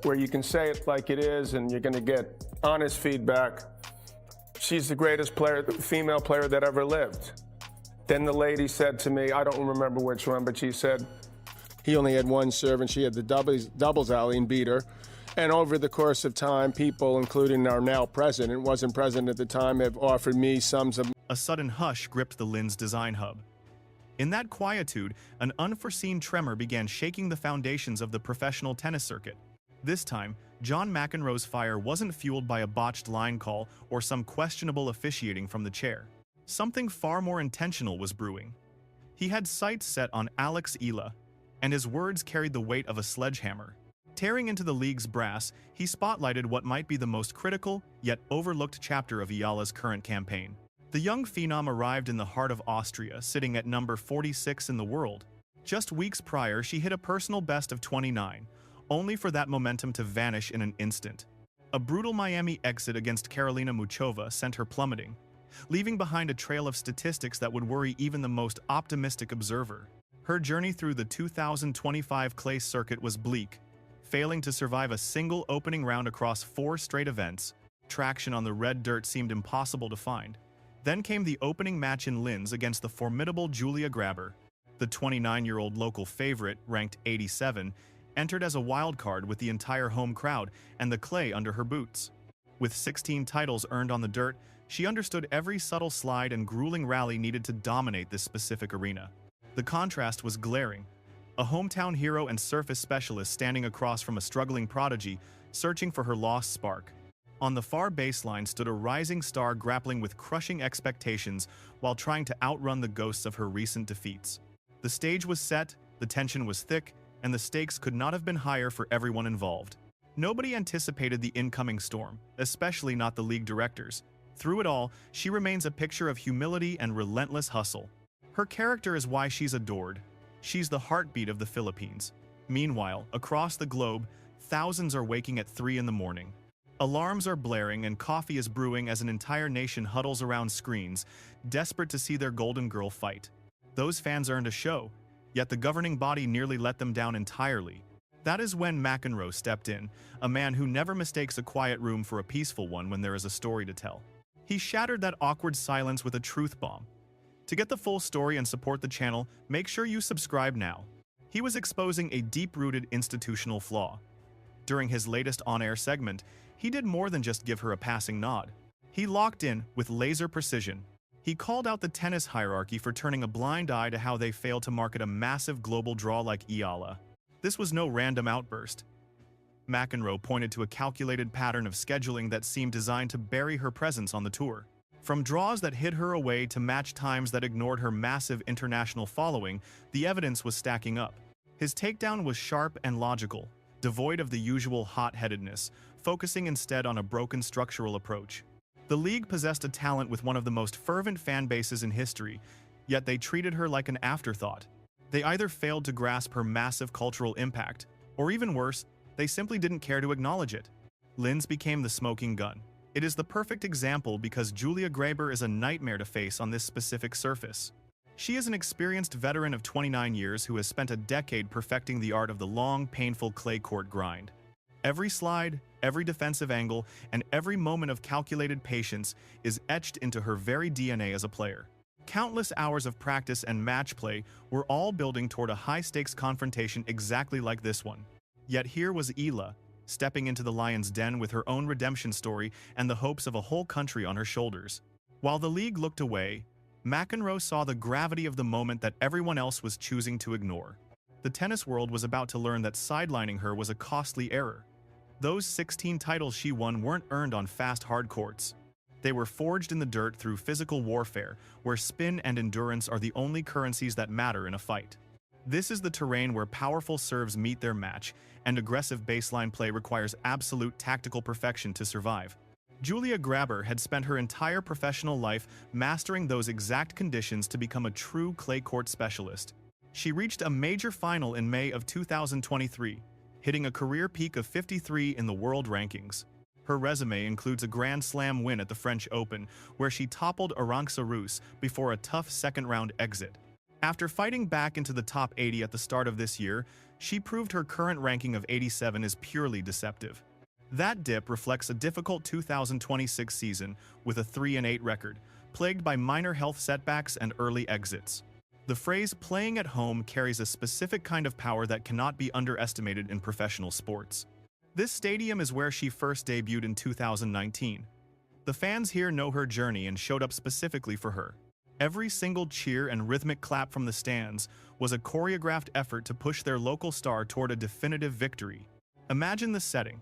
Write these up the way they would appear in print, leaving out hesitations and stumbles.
where you can say it like it is and you're going to get honest feedback. She's the greatest player, female player that ever lived. Then the lady said to me, I don't remember which one, but she said he only had one serve and she had the doubles alley and beat her. And over the course of time, people, including our now president, wasn't president at the time, have offered me sums of... A sudden hush gripped the Linz design hub. In that quietude, an unforeseen tremor began shaking the foundations of the professional tennis circuit. This time, John McEnroe's fire wasn't fueled by a botched line call or some questionable officiating from the chair. Something far more intentional was brewing. He had sights set on Alex Eala, and his words carried the weight of a sledgehammer. Tearing into the league's brass, he spotlighted what might be the most critical, yet overlooked chapter of Eala's current campaign. The young phenom arrived in the heart of Austria, sitting at number 46 in the world. Just weeks prior, she hit a personal best of 29, only for that momentum to vanish in an instant. A brutal Miami exit against Karolina Muchova sent her plummeting, leaving behind a trail of statistics that would worry even the most optimistic observer. Her journey through the 2025 clay circuit was bleak, failing to survive a single opening round across 4 straight events. Traction on the red dirt seemed impossible to find. Then came the opening match in Linz against the formidable Julia Grabher. The 29-year-old local favorite, ranked 87, entered as a wildcard with the entire home crowd and the clay under her boots. With 16 titles earned on the dirt, she understood every subtle slide and grueling rally needed to dominate this specific arena. The contrast was glaring. A hometown hero and surface specialist standing across from a struggling prodigy, searching for her lost spark. On the far baseline stood a rising star grappling with crushing expectations while trying to outrun the ghosts of her recent defeats. The stage was set, the tension was thick, and the stakes could not have been higher for everyone involved. Nobody anticipated the incoming storm, especially not the league directors. Through it all, she remains a picture of humility and relentless hustle. Her character is why she's adored. She's the heartbeat of the Philippines. Meanwhile, across the globe, thousands are waking at 3 in the morning. Alarms are blaring and coffee is brewing as an entire nation huddles around screens, desperate to see their golden girl fight. Those fans earned a show, yet the governing body nearly let them down entirely. That is when McEnroe stepped in, a man who never mistakes a quiet room for a peaceful one when there is a story to tell. He shattered that awkward silence with a truth bomb. To get the full story and support the channel, make sure you subscribe now. He was exposing a deep-rooted institutional flaw. During his latest on-air segment, he did more than just give her a passing nod. He locked in with laser precision. He called out the tennis hierarchy for turning a blind eye to how they failed to market a massive global draw like Eala. This was no random outburst. McEnroe pointed to a calculated pattern of scheduling that seemed designed to bury her presence on the tour. From draws that hid her away to match times that ignored her massive international following, the evidence was stacking up. His takedown was sharp and logical, devoid of the usual hot-headedness, focusing instead on a broken structural approach. The league possessed a talent with one of the most fervent fan bases in history, yet they treated her like an afterthought. They either failed to grasp her massive cultural impact, or even worse, they simply didn't care to acknowledge it. Linz became the smoking gun. It is the perfect example because Julia Grabher is a nightmare to face on this specific surface. She is an experienced veteran of 29 years who has spent a decade perfecting the art of the long, painful clay court grind. Every slide, every defensive angle, and every moment of calculated patience is etched into her very DNA as a player. Countless hours of practice and match play were all building toward a high-stakes confrontation exactly like this one. Yet here was Eala, stepping into the lion's den with her own redemption story and the hopes of a whole country on her shoulders. While the league looked away, McEnroe saw the gravity of the moment that everyone else was choosing to ignore. The tennis world was about to learn that sidelining her was a costly error. Those 16 titles she won weren't earned on fast, hard courts. They were forged in the dirt through physical warfare, where spin and endurance are the only currencies that matter in a fight. This is the terrain where powerful serves meet their match, and aggressive baseline play requires absolute tactical perfection to survive. Julia Grabher had spent her entire professional life mastering those exact conditions to become a true clay court specialist. She reached a major final in May of 2023, hitting a career peak of 53 in the world rankings. Her resume includes a Grand Slam win at the French Open, where she toppled Arantxa Rus before a tough second-round exit. After fighting back into the top 80 at the start of this year, she proved her current ranking of 87 is purely deceptive. That dip reflects a difficult 2026 season with a 3-8 record, plagued by minor health setbacks and early exits. The phrase "playing at home" carries a specific kind of power that cannot be underestimated in professional sports. This stadium is where she first debuted in 2019. The fans here know her journey and showed up specifically for her. Every single cheer and rhythmic clap from the stands was a choreographed effort to push their local star toward a definitive victory. Imagine the setting.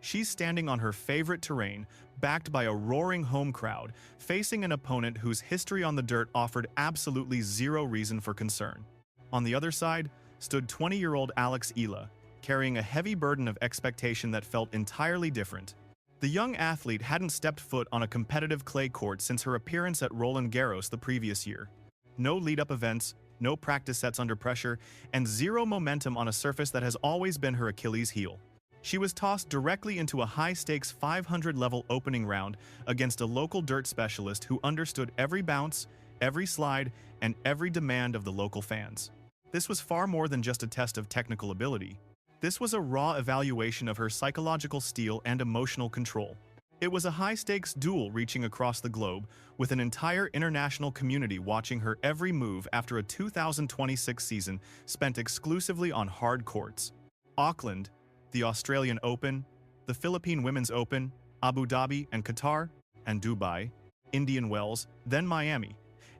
She's standing on her favorite terrain, backed by a roaring home crowd, facing an opponent whose history on the dirt offered absolutely zero reason for concern. On the other side stood 20-year-old Eala, carrying a heavy burden of expectation that felt entirely different. The young athlete hadn't stepped foot on a competitive clay court since her appearance at Roland Garros the previous year. No lead-up events, no practice sets under pressure, and zero momentum on a surface that has always been her Achilles heel. She was tossed directly into a high-stakes 500-level opening round against a local dirt specialist who understood every bounce, every slide, and every demand of the local fans. This was far more than just a test of technical ability. This was a raw evaluation of her psychological steel and emotional control. It was a high-stakes duel reaching across the globe, with an entire international community watching her every move after a 2026 season spent exclusively on hard courts. Auckland, the Australian Open, the Philippine Women's Open, Abu Dhabi and Qatar, and Dubai, Indian Wells, then Miami.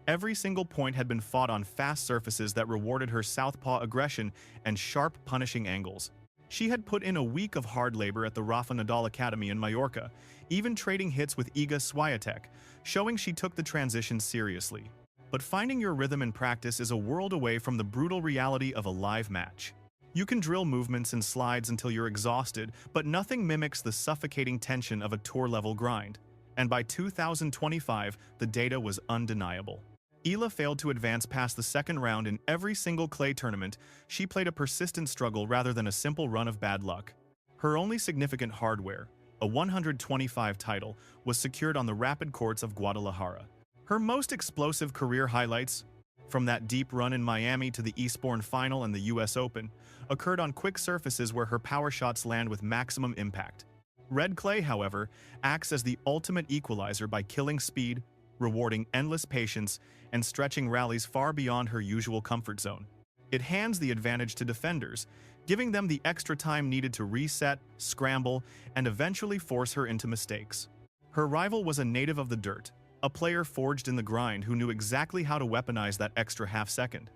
Every single point had been fought on fast surfaces that rewarded her southpaw aggression and sharp punishing angles. She had put in a week of hard labor at the Rafa Nadal Academy in Mallorca, even trading hits with Iga Swiatek, showing she took the transition seriously. But finding your rhythm in practice is a world away from the brutal reality of a live match. You can drill movements and slides until you're exhausted, but nothing mimics the suffocating tension of a tour-level grind. And by 2025, the data was undeniable. Eala failed to advance past the second round in every single clay tournament. She played a persistent struggle rather than a simple run of bad luck. Her only significant hardware, a 125 title, was secured on the rapid courts of Guadalajara. Her most explosive career highlights, from that deep run in Miami to the Eastbourne Final and the US Open, occurred on quick surfaces where her power shots land with maximum impact. Red clay, however, acts as the ultimate equalizer by killing speed, rewarding endless patience, and stretching rallies far beyond her usual comfort zone. It hands the advantage to defenders, giving them the extra time needed to reset, scramble, and eventually force her into mistakes. Her rival was a native of the dirt, a player forged in the grind who knew exactly how to weaponize that extra half second.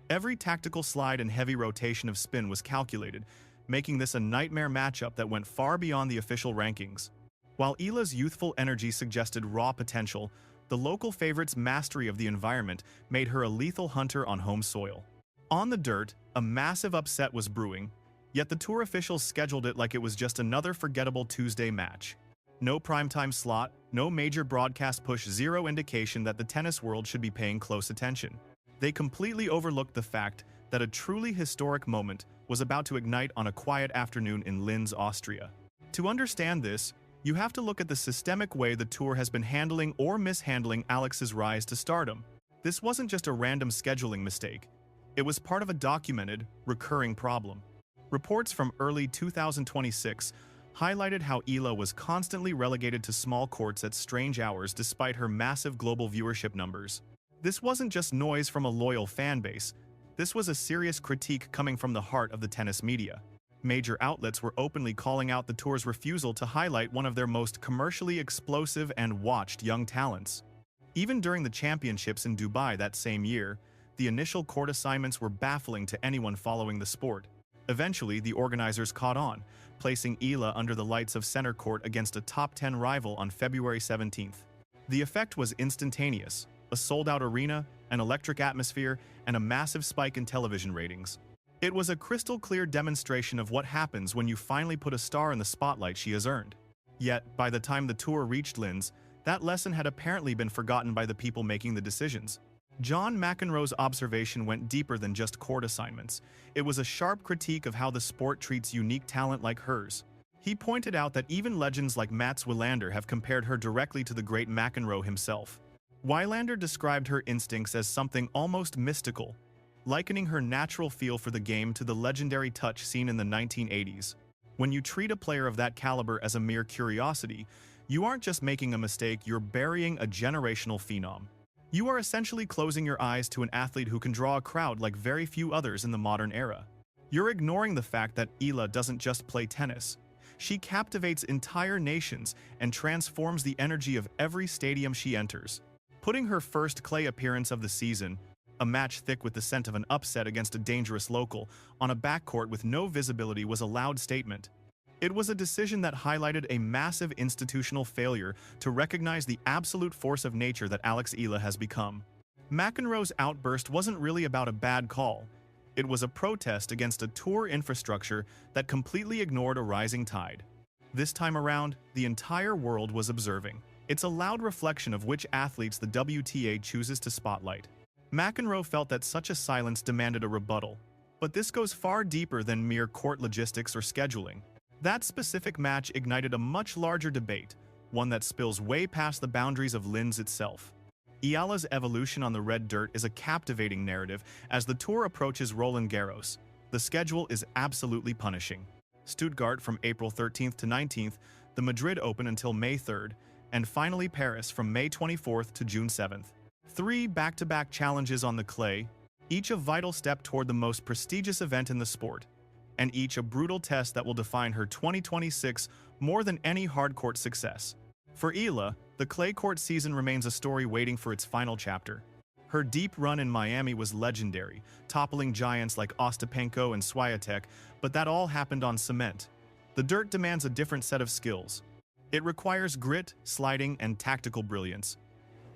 Every tactical slide and heavy rotation of spin was calculated, making this a nightmare matchup that went far beyond the official rankings. While Eala's youthful energy suggested raw potential, the local favorite's mastery of the environment made her a lethal hunter on home soil. On the dirt, a massive upset was brewing, yet the tour officials scheduled it like it was just another forgettable Tuesday match. No primetime slot, no major broadcast push, zero indication that the tennis world should be paying close attention. They completely overlooked the fact that a truly historic moment was about to ignite on a quiet afternoon in Linz, Austria. To understand this, you have to look at the systemic way the tour has been handling or mishandling Alex's rise to stardom. This wasn't just a random scheduling mistake. It was part of a documented, recurring problem. Reports from early 2026 highlighted how Eala was constantly relegated to small courts at strange hours despite her massive global viewership numbers. This wasn't just noise from a loyal fan base. This was a serious critique coming from the heart of the tennis media. Major outlets were openly calling out the tour's refusal to highlight one of their most commercially explosive and watched young talents. Even during the championships in Dubai that same year, the initial court assignments were baffling to anyone following the sport. Eventually, the organizers caught on, placing Eala under the lights of center court against a top 10 rival on February 17th. The effect was instantaneous: a sold-out arena, an electric atmosphere, and a massive spike in television ratings. It was a crystal-clear demonstration of what happens when you finally put a star in the spotlight she has earned. Yet, by the time the tour reached Linz, that lesson had apparently been forgotten by the people making the decisions. John McEnroe's observation went deeper than just court assignments. It was a sharp critique of how the sport treats unique talent like hers. He pointed out that even legends like Mats Wilander have compared her directly to the great McEnroe himself. Wilander described her instincts as something almost mystical, likening her natural feel for the game to the legendary touch seen in the 1980s. When you treat a player of that caliber as a mere curiosity, you aren't just making a mistake, you're burying a generational phenom. You are essentially closing your eyes to an athlete who can draw a crowd like very few others in the modern era. You're ignoring the fact that Eala doesn't just play tennis. She captivates entire nations and transforms the energy of every stadium she enters. Putting her first clay appearance of the season, a match thick with the scent of an upset against a dangerous local, on a backcourt with no visibility was a loud statement. It was a decision that highlighted a massive institutional failure to recognize the absolute force of nature that Alex Eala has become. McEnroe's outburst wasn't really about a bad call. It was a protest against a tour infrastructure that completely ignored a rising tide. This time around, the entire world was observing. It's a loud reflection of which athletes the WTA chooses to spotlight. McEnroe felt that such a silence demanded a rebuttal. But this goes far deeper than mere court logistics or scheduling. That specific match ignited a much larger debate, one that spills way past the boundaries of Linz itself. Eala's evolution on the red dirt is a captivating narrative as the tour approaches Roland Garros. The schedule is absolutely punishing. Stuttgart from April 13th to 19th, the Madrid Open until May 3rd, and finally Paris from May 24th to June 7th. 3 back-to-back challenges on the clay, each a vital step toward the most prestigious event in the sport, and each a brutal test that will define her 2026 more than any hard-court success. For Eala, the clay court season remains a story waiting for its final chapter. Her deep run in Miami was legendary, toppling giants like Ostapenko and Swiatek, but that all happened on cement. The dirt demands a different set of skills. It requires grit, sliding, and tactical brilliance.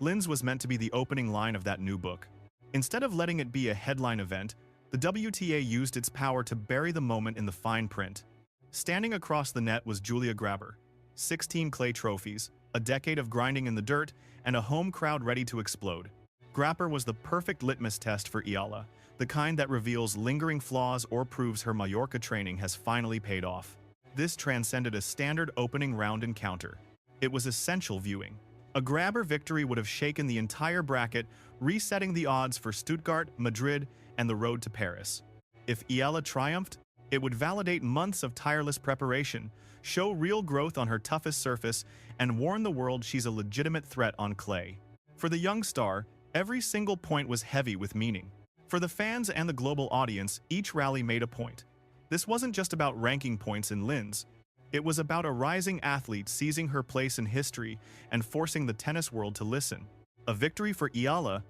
Linz was meant to be the opening line of that new book. Instead of letting it be a headline event, the WTA used its power to bury the moment in the fine print. Standing across the net was Julia Grabher. 16 clay trophies, a decade of grinding in the dirt, and a home crowd ready to explode. Grabher was the perfect litmus test for Eala, the kind that reveals lingering flaws or proves her Mallorca training has finally paid off. This transcended a standard opening round encounter. It was essential viewing. A Grabher victory would have shaken the entire bracket, resetting the odds for Stuttgart, Madrid, and the road to Paris. If Eala triumphed, it would validate months of tireless preparation, show real growth on her toughest surface, and warn the world she's a legitimate threat on clay. For the young star, every single point was heavy with meaning. For the fans and the global audience, each rally made a point. This wasn't just about ranking points in Linz. It was about a rising athlete seizing her place in history and forcing the tennis world to listen. A victory for Eala,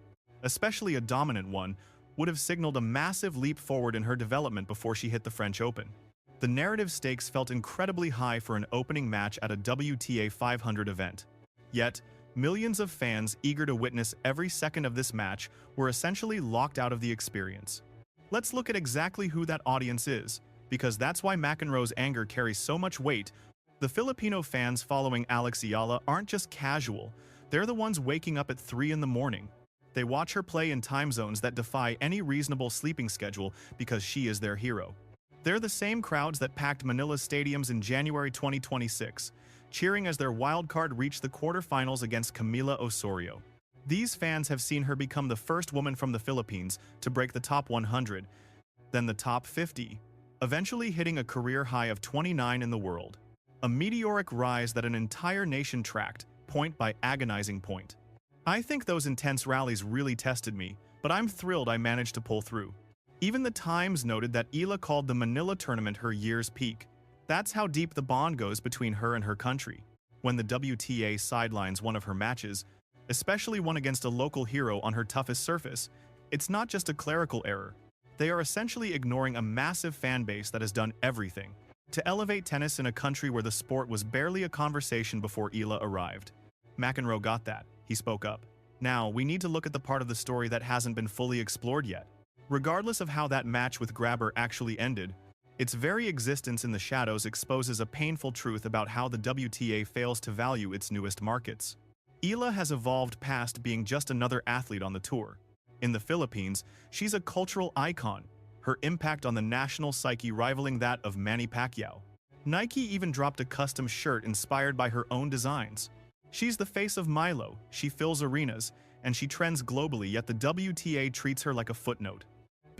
especially a dominant one, would have signaled a massive leap forward in her development before she hit the French Open. The narrative stakes felt incredibly high for an opening match at a WTA 500 event. Yet, millions of fans eager to witness every second of this match were essentially locked out of the experience. Let's look at exactly who that audience is, because that's why McEnroe's anger carries so much weight. The Filipino fans following Alex Eala aren't just casual, they're the ones waking up at 3 in the morning. They watch her play in time zones that defy any reasonable sleeping schedule because she is their hero. They're the same crowds that packed Manila's stadiums in January 2026, cheering as their wildcard reached the quarterfinals against Camila Osorio. These fans have seen her become the first woman from the Philippines to break the top 100, then the top 50, eventually hitting a career high of 29 in the world. A meteoric rise that an entire nation tracked, point by agonizing point. I think those intense rallies really tested me, but I'm thrilled I managed to pull through. Even the Times noted that Eala called the Manila tournament her year's peak. That's how deep the bond goes between her and her country. When the WTA sidelines one of her matches, especially one against a local hero on her toughest surface, it's not just a clerical error. They are essentially ignoring a massive fan base that has done everything to elevate tennis in a country where the sport was barely a conversation before Eala arrived. McEnroe got that. He spoke up. Now, we need to look at the part of the story that hasn't been fully explored yet. Regardless of how that match with Grabher actually ended, its very existence in the shadows exposes a painful truth about how the WTA fails to value its newest markets. Eala has evolved past being just another athlete on the tour. In the Philippines, she's a cultural icon, her impact on the national psyche rivaling that of Manny Pacquiao. Nike even dropped a custom shirt inspired by her own designs. She's the face of Milo, she fills arenas, and she trends globally, yet the WTA treats her like a footnote.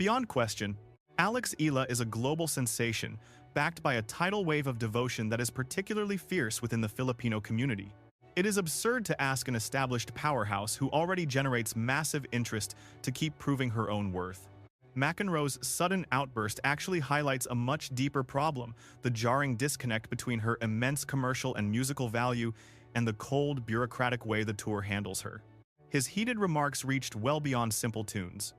Beyond question, Eala is a global sensation, backed by a tidal wave of devotion that is particularly fierce within the Filipino community. It is absurd to ask an established powerhouse who already generates massive interest to keep proving her own worth. McEnroe's sudden outburst actually highlights a much deeper problem, the jarring disconnect between her immense commercial and musical value and the cold, bureaucratic way the tour handles her. His heated remarks reached well beyond simple tunes.